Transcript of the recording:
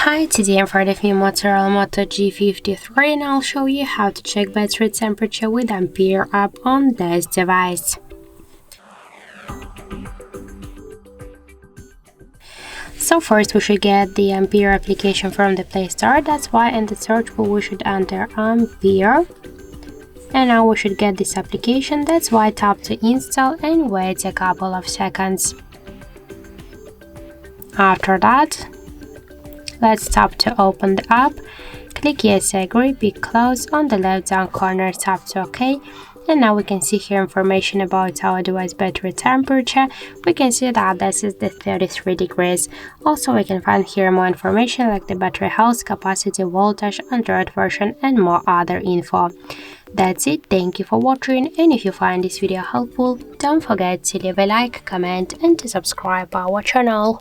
Hi, today I'm for the new MOTOROLA Moto G53 and I'll show you how to check battery temperature with Ampere app on this device. So first we should get the Ampere application from the Play Store. That's why in the search bar we should enter Ampere. And now we should get this application. That's why tap to install and wait a couple of seconds. After that, let's tap to open the app, click yes I agree, pick close, on the left down corner tap to OK, and now we can see here information about our device battery temperature. We can see that this is the 33 degrees. Also we can find here more information like the battery health, capacity, voltage, Android version and more other info. That's it, thank you for watching, and if you find this video helpful, don't forget to leave a like, comment and to subscribe our channel.